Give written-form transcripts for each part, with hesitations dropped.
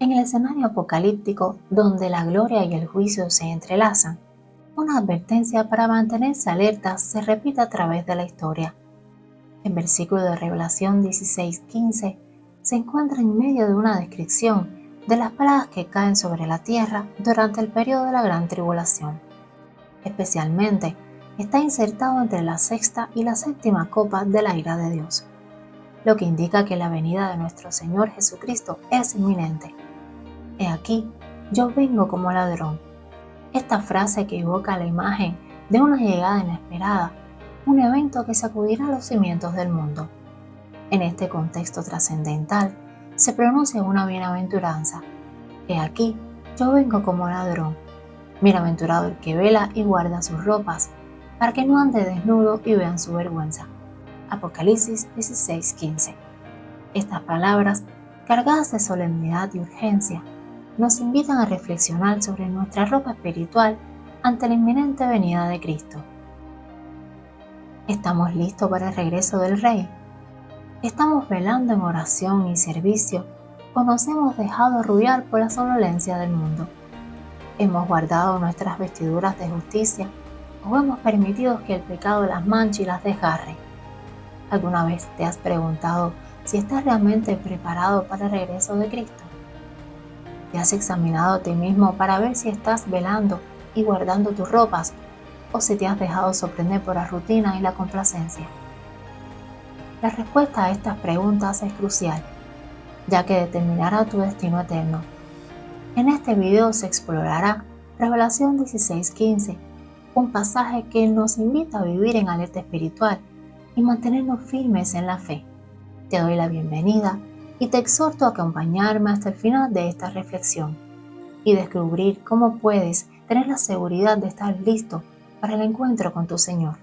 En el escenario apocalíptico, donde la gloria y el juicio se entrelazan, una advertencia para mantenerse alertas se repite a través de la historia. El versículo de Revelación 16:15 se encuentra en medio de una descripción de las plagas que caen sobre la tierra durante el periodo de la Gran Tribulación. Especialmente, está insertado entre la sexta y la séptima copa de la ira de Dios, lo que indica que la venida de nuestro Señor Jesucristo es inminente. He aquí, yo vengo como ladrón. Esta frase que evoca la imagen de una llegada inesperada, un evento que sacudirá los cimientos del mundo. En este contexto trascendental, se pronuncia una bienaventuranza. He aquí, yo vengo como ladrón. Bienaventurado el que vela y guarda sus ropas, para que no ande desnudo y vean su vergüenza. Apocalipsis 16:15. Estas palabras, cargadas de solemnidad y urgencia, nos invitan a reflexionar sobre nuestra ropa espiritual ante la inminente venida de Cristo. ¿Estamos listos para el regreso del Rey? ¿Estamos velando en oración y servicio o nos hemos dejado arrullar por la somnolencia del mundo? ¿Hemos guardado nuestras vestiduras de justicia o hemos permitido que el pecado las manche y las desgarre? ¿Alguna vez te has preguntado si estás realmente preparado para el regreso de Cristo? ¿Te has examinado a ti mismo para ver si estás velando y guardando tus ropas o si te has dejado sorprender por la rutina y la complacencia? La respuesta a estas preguntas es crucial, ya que determinará tu destino eterno. En este video se explorará Revelación 16:15, un pasaje que nos invita a vivir en alerta espiritual y mantenernos firmes en la fe. Te doy la bienvenida y te exhorto a acompañarme hasta el final de esta reflexión y descubrir cómo puedes tener la seguridad de estar listo para el encuentro con tu Señor.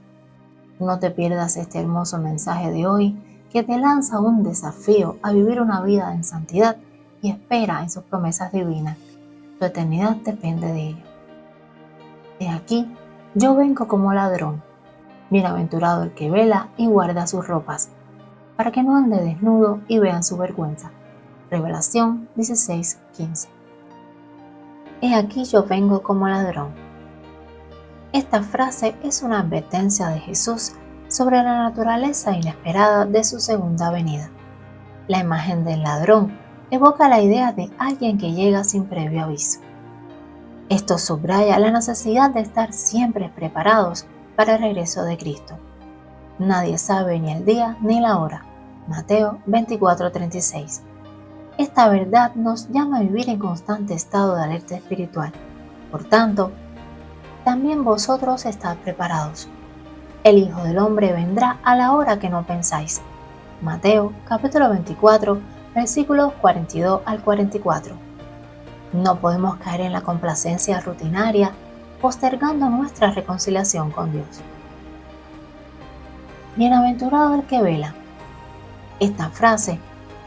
No te pierdas este hermoso mensaje de hoy que te lanza un desafío a vivir una vida en santidad y espera en sus promesas divinas. Tu eternidad depende de ello. He aquí, yo vengo como ladrón. Bienaventurado el que vela y guarda sus ropas, para que no ande desnudo y vean su vergüenza. Revelación 16:15. He aquí yo vengo como ladrón. Esta frase es una advertencia de Jesús sobre la naturaleza inesperada de su segunda venida. La imagen del ladrón evoca la idea de alguien que llega sin previo aviso. Esto subraya la necesidad de estar siempre preparados para el regreso de Cristo. Nadie sabe ni el día ni la hora. Mateo 24:36. Esta verdad nos llama a vivir en constante estado de alerta espiritual. Por tanto, también vosotros estad preparados. El Hijo del Hombre vendrá a la hora que no pensáis. Mateo capítulo 24, versículos 42 al 44. No podemos caer en la complacencia rutinaria, postergando nuestra reconciliación con Dios. Bienaventurado el que vela. Esta frase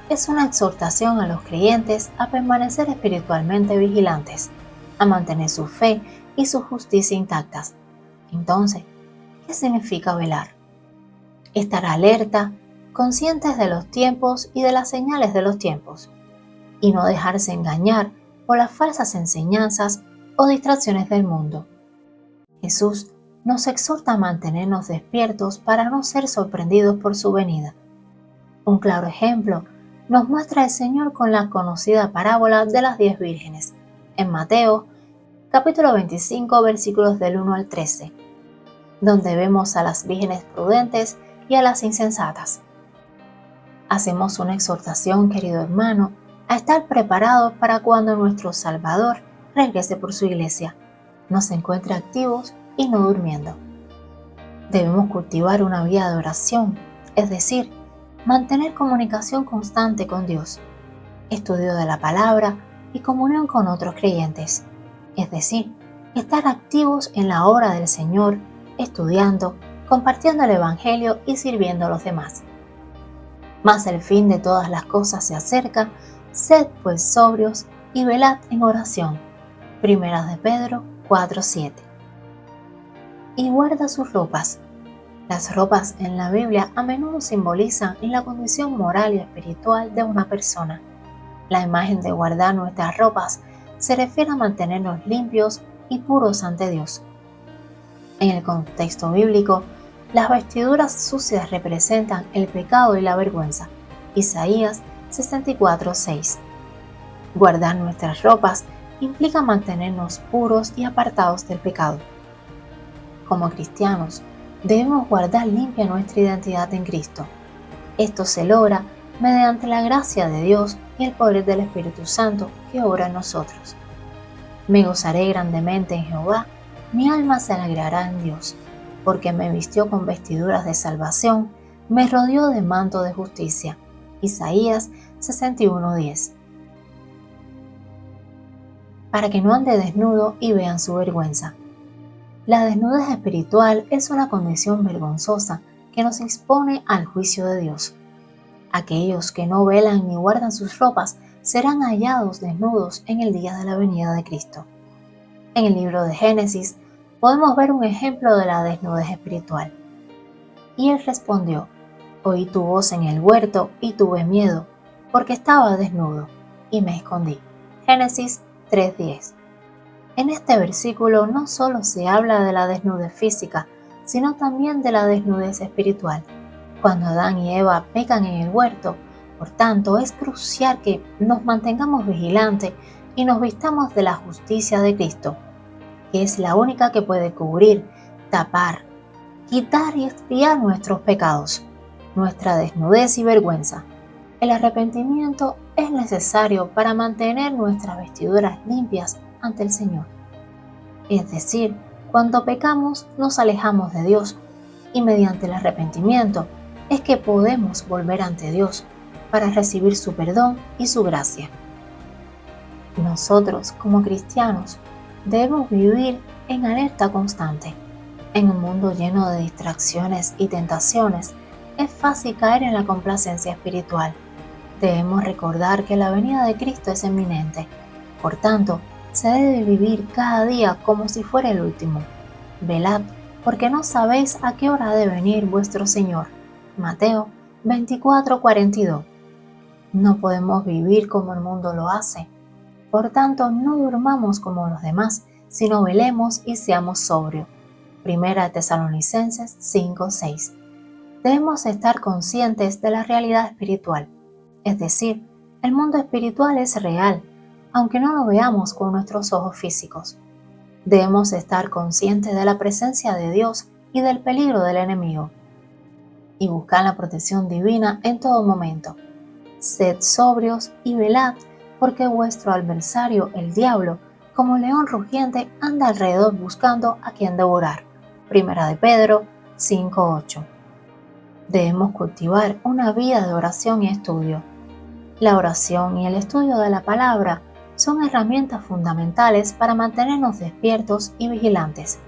es una exhortación a los creyentes a permanecer espiritualmente vigilantes, a mantener su fe y su justicia intactas. Entonces, ¿qué significa velar? Estar alerta, conscientes de los tiempos y de las señales de los tiempos, y no dejarse engañar por las falsas enseñanzas o distracciones del mundo. Jesús nos exhorta a mantenernos despiertos para no ser sorprendidos por su venida. Un claro ejemplo nos muestra el Señor con la conocida parábola de las 10 vírgenes, en Mateo, capítulo 25, versículos del 1 al 13, donde vemos a las vírgenes prudentes y a las insensatas. Hacemos una exhortación, querido hermano, a estar preparados para cuando nuestro Salvador regrese por su iglesia, nos encuentre activos y no durmiendo. Debemos cultivar una vida de oración, es decir, mantener comunicación constante con Dios, estudio de la palabra y comunión con otros creyentes, es decir, estar activos en la obra del Señor, estudiando, compartiendo el Evangelio y sirviendo a los demás. Mas el fin de todas las cosas se acerca, sed pues sobrios y velad en oración. Primeras de Pedro 4:7. Y guarda sus ropas. Las ropas en la Biblia a menudo simbolizan la condición moral y espiritual de una persona. La imagen de guardar nuestras ropas se refiere a mantenernos limpios y puros ante Dios. En el contexto bíblico, las vestiduras sucias representan el pecado y la vergüenza. Isaías 64:6. Guardar nuestras ropas implica mantenernos puros y apartados del pecado. Como cristianos, debemos guardar limpia nuestra identidad en Cristo. Esto se logra mediante la gracia de Dios y el poder del Espíritu Santo que obra en nosotros. Me gozaré grandemente en Jehová, mi alma se alegrará en Dios, porque me vistió con vestiduras de salvación, me rodeó de manto de justicia. Isaías 61:10. Para que no ande desnudo y vean su vergüenza. La desnudez espiritual es una condición vergonzosa que nos expone al juicio de Dios. Aquellos que no velan ni guardan sus ropas serán hallados desnudos en el día de la venida de Cristo. En el libro de Génesis podemos ver un ejemplo de la desnudez espiritual. Y él respondió: oí tu voz en el huerto y tuve miedo, porque estaba desnudo y me escondí. Génesis 3:10. En este versículo no solo se habla de la desnudez física, sino también de la desnudez espiritual. Cuando Adán y Eva pecan en el huerto, por tanto, es crucial que nos mantengamos vigilantes y nos vistamos de la justicia de Cristo, que es la única que puede cubrir, tapar, quitar y expiar nuestros pecados, nuestra desnudez y vergüenza. El arrepentimiento es necesario para mantener nuestras vestiduras limpias ante el Señor. Es decir, cuando pecamos nos alejamos de Dios y mediante el arrepentimiento es que podemos volver ante Dios para recibir su perdón y su gracia. Nosotros, como cristianos, debemos vivir en alerta constante. En un mundo lleno de distracciones y tentaciones, es fácil caer en la complacencia espiritual. Debemos recordar que la venida de Cristo es inminente. Por tanto, se debe vivir cada día como si fuera el último. Velad, porque no sabéis a qué hora ha de venir vuestro Señor. Mateo 24:42. No podemos vivir como el mundo lo hace. Por tanto, no durmamos como los demás, sino velemos y seamos sobrios. Primera de Tesalonicenses 5:6. Debemos estar conscientes de la realidad espiritual. Es decir, el mundo espiritual es real, aunque no lo veamos con nuestros ojos físicos. Debemos estar conscientes de la presencia de Dios y del peligro del enemigo, y buscar la protección divina en todo momento. Sed sobrios y velad, porque vuestro adversario, el diablo, como león rugiente, anda alrededor buscando a quien devorar. Primera de Pedro 5:8. Debemos cultivar una vida de oración y estudio. La oración y el estudio de la palabra son herramientas fundamentales para mantenernos despiertos y vigilantes.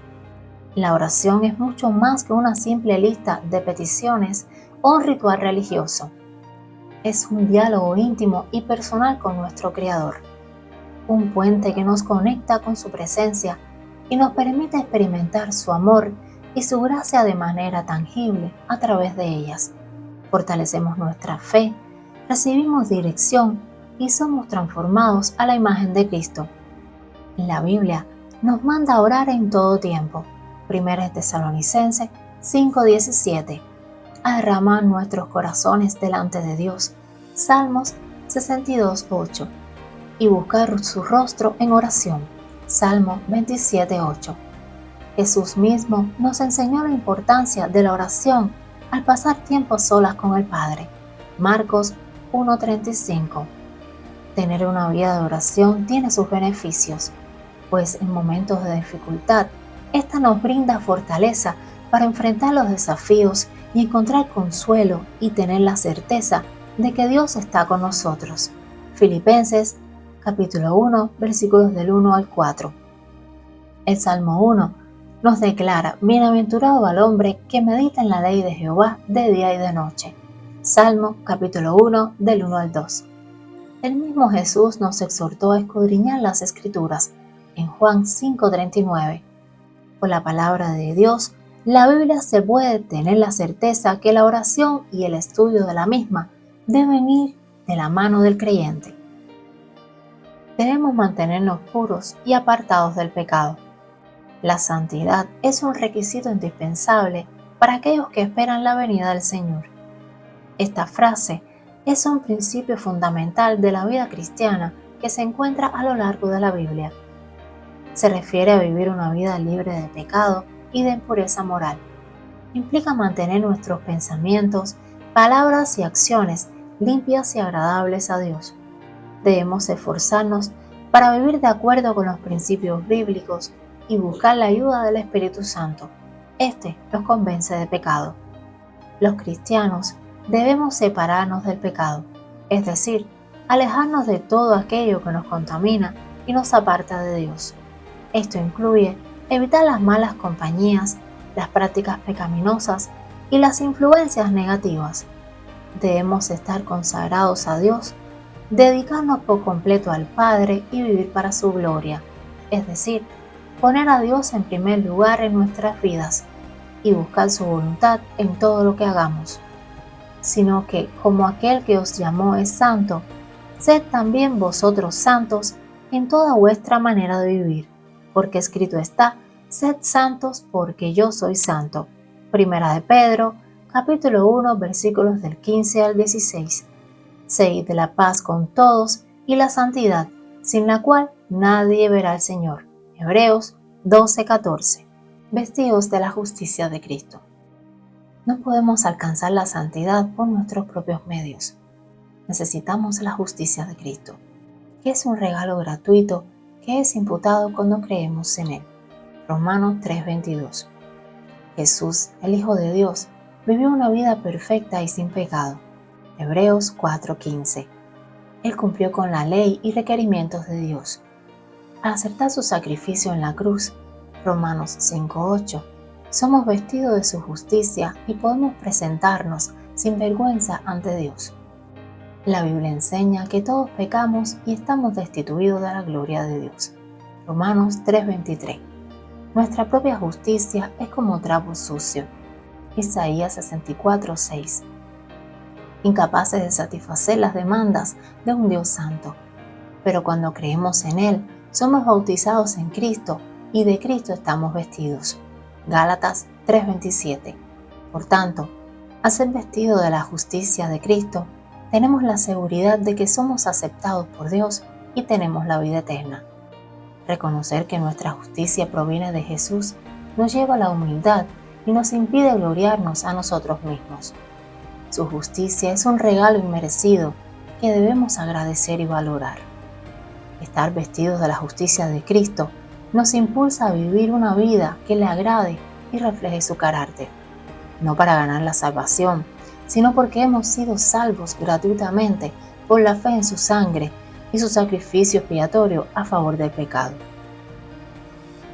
La oración es mucho más que una simple lista de peticiones o un ritual religioso. Es un diálogo íntimo y personal con nuestro Creador, un puente que nos conecta con su presencia y nos permite experimentar su amor y su gracia de manera tangible a través de ellas. Fortalecemos nuestra fe, recibimos dirección y somos transformados a la imagen de Cristo. La Biblia nos manda a orar en todo tiempo. Primera de Tesalonicenses 5:17. A derramar nuestros corazones delante de Dios. Salmos 62:8. Y buscar su rostro en oración. Salmo 27:8. Jesús mismo nos enseñó la importancia de la oración al pasar tiempo solas con el Padre. Marcos 1:35. Tener una vida de oración tiene sus beneficios, pues en momentos de dificultad, esta nos brinda fortaleza para enfrentar los desafíos y encontrar consuelo y tener la certeza de que Dios está con nosotros. Filipenses capítulo 1, versículos del 1 al 4. El Salmo 1 nos declara: bienaventurado al hombre que medita en la ley de Jehová de día y de noche. Salmo capítulo 1, del 1 al 2. El mismo Jesús nos exhortó a escudriñar las Escrituras en Juan 5:39. Por la palabra de Dios, la Biblia se puede tener la certeza que la oración y el estudio de la misma deben ir de la mano del creyente. debemos mantenernos puros y apartados del pecado. La santidad es un requisito indispensable para aquellos que esperan la venida del Señor. Esta frase es un principio fundamental de la vida cristiana que se encuentra a lo largo de la Biblia. Se refiere a vivir una vida libre de pecado y de impureza moral. Implica mantener nuestros pensamientos, palabras y acciones limpias y agradables a Dios. Debemos esforzarnos para vivir de acuerdo con los principios bíblicos y buscar la ayuda del Espíritu Santo. Este nos convence de pecado. Los cristianos debemos separarnos del pecado, es decir, alejarnos de todo aquello que nos contamina y nos aparta de Dios. Esto incluye evitar las malas compañías, las prácticas pecaminosas y las influencias negativas. Debemos estar consagrados a Dios, dedicarnos por completo al Padre y vivir para su gloria, es decir, poner a Dios en primer lugar en nuestras vidas y buscar su voluntad en todo lo que hagamos. Sino que, como aquel que os llamó es santo, sed también vosotros santos en toda vuestra manera de vivir, porque escrito está: sed santos porque yo soy santo. Primera de Pedro, capítulo 1, versículos del 15 al 16. Seguid de la paz con todos y la santidad, sin la cual nadie verá al Señor. Hebreos 12:14. Vestidos de la justicia de Cristo. No podemos alcanzar la santidad por nuestros propios medios. Necesitamos la justicia de Cristo, que es un regalo gratuito que es imputado cuando creemos en Él. Romanos 3:22. Jesús, el Hijo de Dios, vivió una vida perfecta y sin pecado. Hebreos 4:15. Él cumplió con la ley y requerimientos de Dios. Al aceptar su sacrificio en la cruz, Romanos 5:8, somos vestidos de su justicia y podemos presentarnos sin vergüenza ante Dios. La Biblia enseña que todos pecamos y estamos destituidos de la gloria de Dios. Romanos 3:23. Nuestra propia justicia es como trapo sucio. Isaías 64:6. Incapaces de satisfacer las demandas de un Dios santo. Pero cuando creemos en Él, somos bautizados en Cristo y de Cristo estamos vestidos. Gálatas 3:27. Por tanto, al ser vestidos de la justicia de Cristo, tenemos la seguridad de que somos aceptados por Dios y tenemos la vida eterna. Reconocer que nuestra justicia proviene de Jesús nos lleva a la humildad y nos impide gloriarnos a nosotros mismos. Su justicia es un regalo inmerecido que debemos agradecer y valorar. Estar vestidos de la justicia de Cristo nos impulsa a vivir una vida que le agrade y refleje su carácter, no para ganar la salvación, sino porque hemos sido salvos gratuitamente por la fe en su sangre y su sacrificio expiatorio a favor del pecado.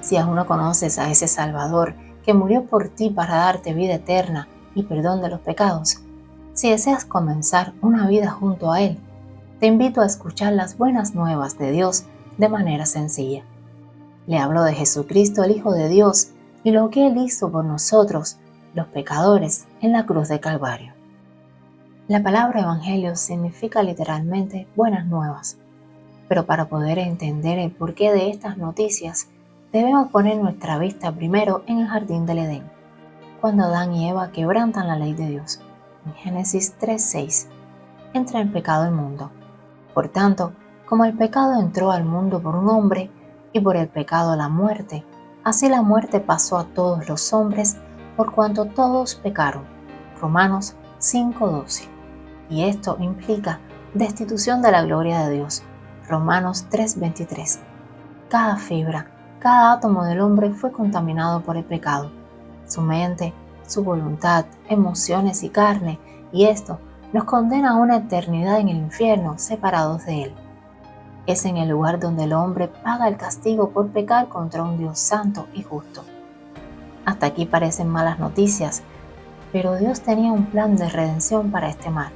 Si aún no conoces a ese Salvador que murió por ti para darte vida eterna y perdón de los pecados, si deseas comenzar una vida junto a Él, te invito a escuchar las buenas nuevas de Dios de manera sencilla. Le hablo de Jesucristo, el Hijo de Dios, y lo que Él hizo por nosotros, los pecadores, en la cruz de Calvario. La palabra evangelio significa literalmente buenas nuevas, pero para poder entender el porqué de estas noticias, debemos poner nuestra vista primero en el jardín del Edén, cuando Adán y Eva quebrantan la ley de Dios. En Génesis 3:6, entra el pecado al mundo. Por tanto, como el pecado entró al mundo por un hombre y por el pecado la muerte, así la muerte pasó a todos los hombres por cuanto todos pecaron. Romanos 5:12. Y esto implica destitución de la gloria de Dios. Romanos 3:23. Cada fibra, cada átomo del hombre fue contaminado por el pecado. Su mente, su voluntad, emociones y carne, y esto nos condena a una eternidad en el infierno separados de Él. Es en el lugar donde el hombre paga el castigo por pecar contra un Dios santo y justo. Hasta aquí parecen malas noticias, pero Dios tenía un plan de redención para este mal.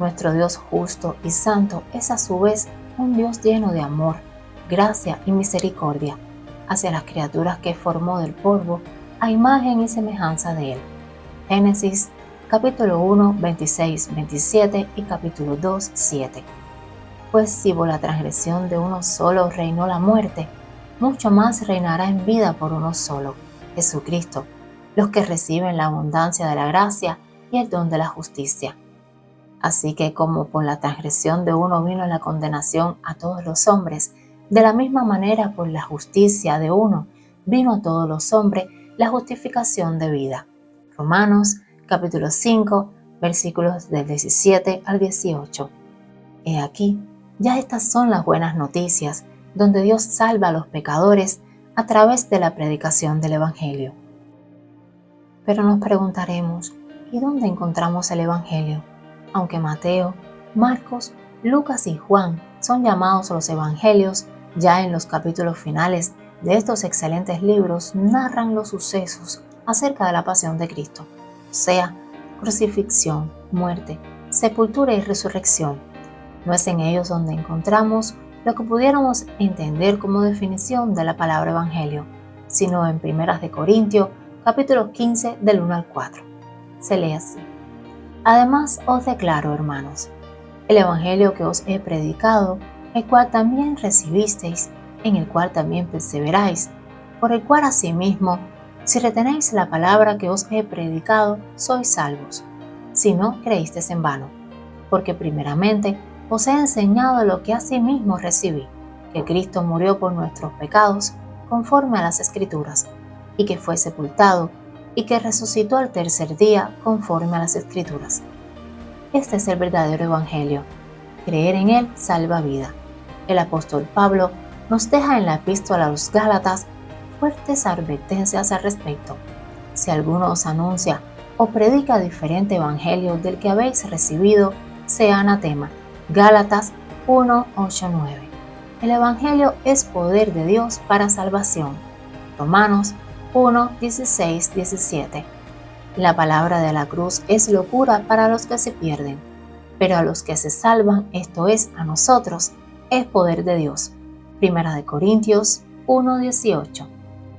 Nuestro Dios justo y santo es a su vez un Dios lleno de amor, gracia y misericordia hacia las criaturas que formó del polvo a imagen y semejanza de Él. Génesis capítulo 1, 26, 27 y capítulo 2, 7. Pues si por la transgresión de uno solo reinó la muerte, mucho más reinará en vida por uno solo, Jesucristo, los que reciben la abundancia de la gracia y el don de la justicia. Así que como por la transgresión de uno vino la condenación a todos los hombres, de la misma manera por la justicia de uno vino a todos los hombres la justificación de vida. Romanos capítulo 5, versículos del 17 al 18. He aquí, ya estas son las buenas noticias, donde Dios salva a los pecadores a través de la predicación del Evangelio. Pero nos preguntaremos, ¿y dónde encontramos el Evangelio? Aunque Mateo, Marcos, Lucas y Juan son llamados los Evangelios, ya en los capítulos finales de estos excelentes libros narran los sucesos acerca de la pasión de Cristo, o sea, crucifixión, muerte, sepultura y resurrección. No es en ellos donde encontramos lo que pudiéramos entender como definición de la palabra Evangelio, sino en 1 Corintios, capítulo 15, del 1 al 4. Se lee así. Además os declaro, hermanos, el Evangelio que os he predicado, el cual también recibisteis, en el cual también perseveráis, por el cual asimismo, si retenéis la palabra que os he predicado, sois salvos, si no creísteis en vano, porque primeramente os he enseñado lo que asimismo recibí, que Cristo murió por nuestros pecados, conforme a las Escrituras, y que fue sepultado, y que resucitó al tercer día, conforme a las Escrituras. Este es el verdadero Evangelio. Creer en él salva vida. El apóstol Pablo nos deja en la epístola a los Gálatas fuertes advertencias al respecto. Si alguno os anuncia o predica diferente evangelio del que habéis recibido, sea anatema. Gálatas 1:8-9. El evangelio es poder de Dios para salvación. Romanos 1:16-17. La palabra de la cruz es locura para los que se pierden, pero a los que se salvan, esto es, a nosotros, es poder de Dios. 1 Corintios 1:18.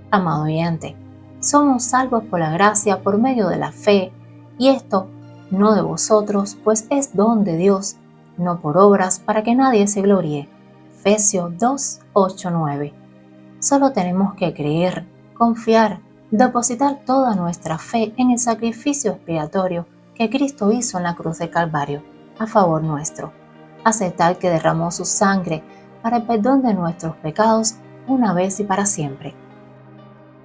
Amado oyente, somos salvos por la gracia por medio de la fe, y esto no de vosotros, pues es don de Dios, no por obras para que nadie se gloríe. Efesios 2:8-9. Solo tenemos que creer, confiar, depositar toda nuestra fe en el sacrificio expiatorio que Cristo hizo en la cruz de Calvario a favor nuestro. Aceptar que derramó su sangre para el perdón de nuestros pecados una vez y para siempre.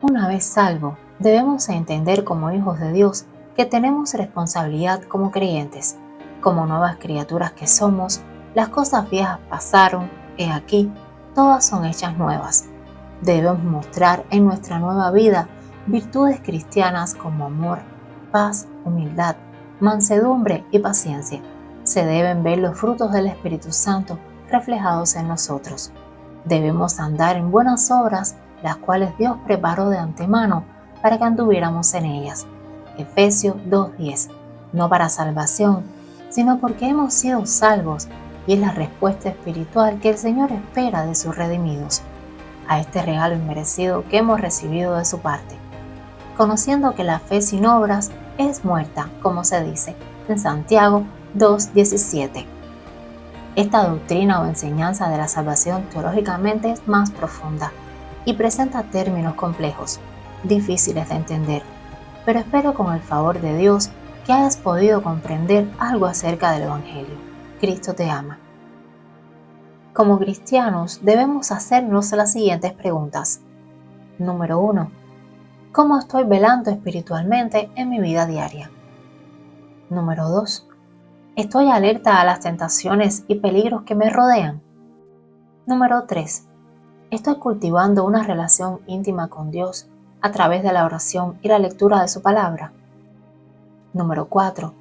Una vez salvo, debemos entender como hijos de Dios que tenemos responsabilidad como creyentes. Como nuevas criaturas que somos, las cosas viejas pasaron, he aquí, todas son hechas nuevas. Debemos mostrar en nuestra nueva vida virtudes cristianas como amor, paz, humildad, mansedumbre y paciencia. Se deben ver los frutos del Espíritu Santo reflejados en nosotros. Debemos andar en buenas obras, las cuales Dios preparó de antemano para que anduviéramos en ellas. Efesios 2:10. No para salvación, sino porque hemos sido salvos, y es la respuesta espiritual que el Señor espera de sus redimidos, a este regalo inmerecido que hemos recibido de su parte. Conociendo que la fe sin obras es muerta, como se dice en Santiago 2:17. Esta doctrina o enseñanza de la salvación teológicamente es más profunda y presenta términos complejos, difíciles de entender, pero espero con el favor de Dios que hayas podido comprender algo acerca del Evangelio. Cristo te ama. Como cristianos debemos hacernos las siguientes preguntas. Número 1. ¿Cómo estoy velando espiritualmente en mi vida diaria? Número 2. ¿Estoy alerta a las tentaciones y peligros que me rodean? Número 3. ¿Estoy cultivando una relación íntima con Dios a través de la oración y la lectura de su palabra? Número 4.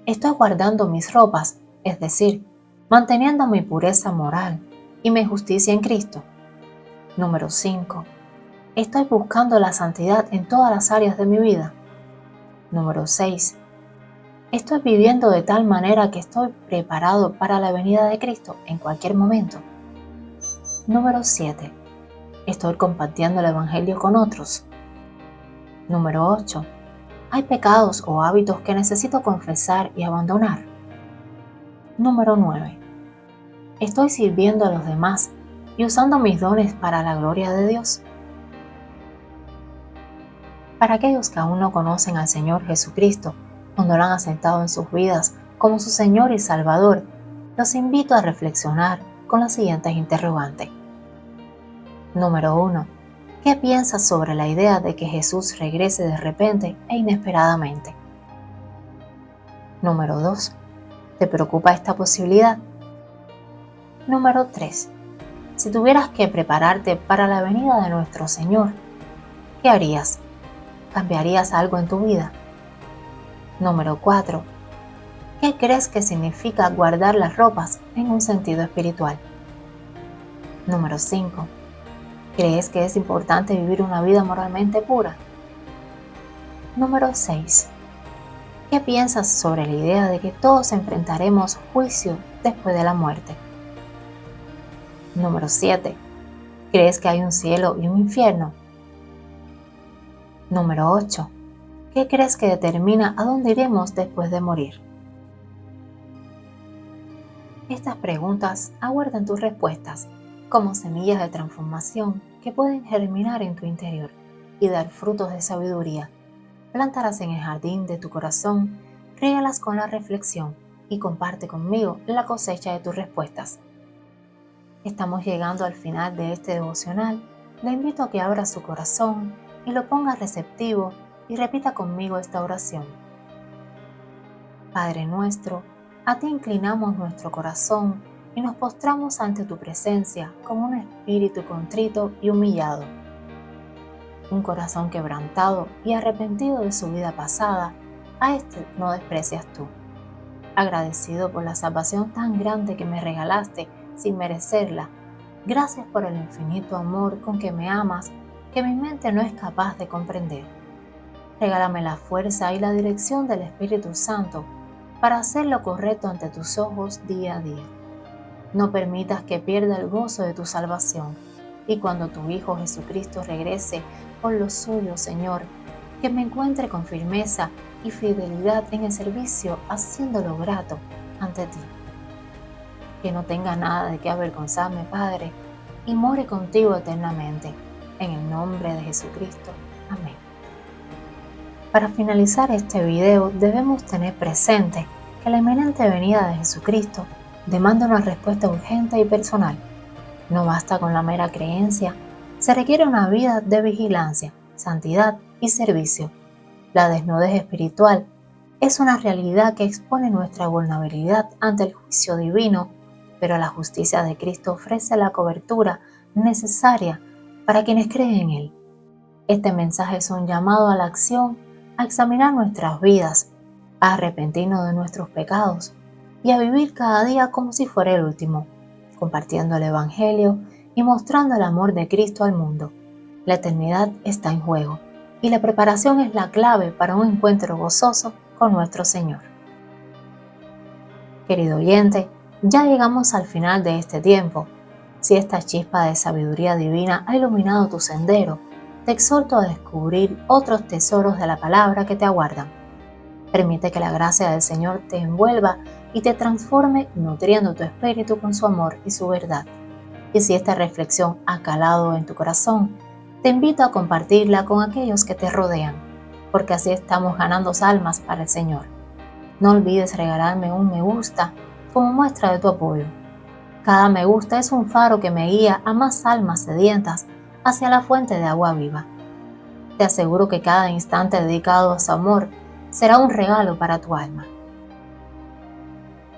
¿Estoy guardando mis ropas, es decir, manteniendo mi pureza moral y mi justicia en Cristo? Número 5. ¿Estoy buscando la santidad en todas las áreas de mi vida? Número 6. ¿Estoy viviendo de tal manera que estoy preparado para la venida de Cristo en cualquier momento? Número 7. ¿Estoy compartiendo el Evangelio con otros? Número 8. ¿Hay pecados o hábitos que necesito confesar y abandonar? Número 9. ¿Estoy sirviendo a los demás y usando mis dones para la gloria de Dios? Para aquellos que aún no conocen al Señor Jesucristo o no lo han aceptado en sus vidas como su Señor y Salvador, los invito a reflexionar con las siguientes interrogantes. Número 1. ¿Qué piensas sobre la idea de que Jesús regrese de repente e inesperadamente? Número 2. ¿Te preocupa esta posibilidad? Número 3. Si tuvieras que prepararte para la venida de nuestro Señor, ¿qué harías? ¿Cambiarías algo en tu vida? Número 4. ¿Qué crees que significa guardar las ropas en un sentido espiritual? Número 5. ¿Crees que es importante vivir una vida moralmente pura? Número 6. ¿Qué piensas sobre la idea de que todos enfrentaremos juicio después de la muerte? Número 7. ¿Crees que hay un cielo y un infierno? Número 8. ¿Qué crees que determina a dónde iremos después de morir? Estas preguntas aguardan tus respuestas como semillas de transformación que pueden germinar en tu interior y dar frutos de sabiduría. Plántalas en el jardín de tu corazón, ríelas con la reflexión y comparte conmigo la cosecha de tus respuestas. Estamos llegando al final de este devocional. Le invito a que abra su corazón y lo ponga receptivo y repita conmigo esta oración. Padre nuestro, a ti inclinamos nuestro corazón y nos postramos ante tu presencia con un espíritu contrito y humillado. Un corazón quebrantado y arrepentido de su vida pasada, a este no desprecias tú. Agradecido por la salvación tan grande que me regalaste sin merecerla, gracias por el infinito amor con que me amas, que mi mente no es capaz de comprender. Regálame la fuerza y la dirección del Espíritu Santo para hacer lo correcto ante tus ojos día a día. No permitas que pierda el gozo de tu salvación, y cuando tu Hijo Jesucristo regrese por lo suyo, Señor, que me encuentre con firmeza y fidelidad en el servicio, haciéndolo grato ante ti. Que no tenga nada de qué avergonzarme, Padre, y more contigo eternamente. En el nombre de Jesucristo. Amén. Para finalizar este video, debemos tener presente que la inminente venida de Jesucristo demanda una respuesta urgente y personal. No basta con la mera creencia, se requiere una vida de vigilancia, santidad y servicio. La desnudez espiritual es una realidad que expone nuestra vulnerabilidad ante el juicio divino, pero la justicia de Cristo ofrece la cobertura necesaria para quienes creen en Él. Este mensaje es un llamado a la acción, a examinar nuestras vidas, a arrepentirnos de nuestros pecados y a vivir cada día como si fuera el último, compartiendo el Evangelio y mostrando el amor de Cristo al mundo. La eternidad está en juego y la preparación es la clave para un encuentro gozoso con nuestro Señor. Querido oyente, ya llegamos al final de este tiempo. Si esta chispa de sabiduría divina ha iluminado tu sendero, te exhorto a descubrir otros tesoros de la palabra que te aguardan. Permite que la gracia del Señor te envuelva y te transforme, nutriendo tu espíritu con su amor y su verdad. Y si esta reflexión ha calado en tu corazón, te invito a compartirla con aquellos que te rodean, porque así estamos ganando almas para el Señor. No olvides regalarme un me gusta como muestra de tu apoyo. Cada me gusta es un faro que me guía a más almas sedientas hacia la fuente de agua viva. Te aseguro que cada instante dedicado a su amor será un regalo para tu alma.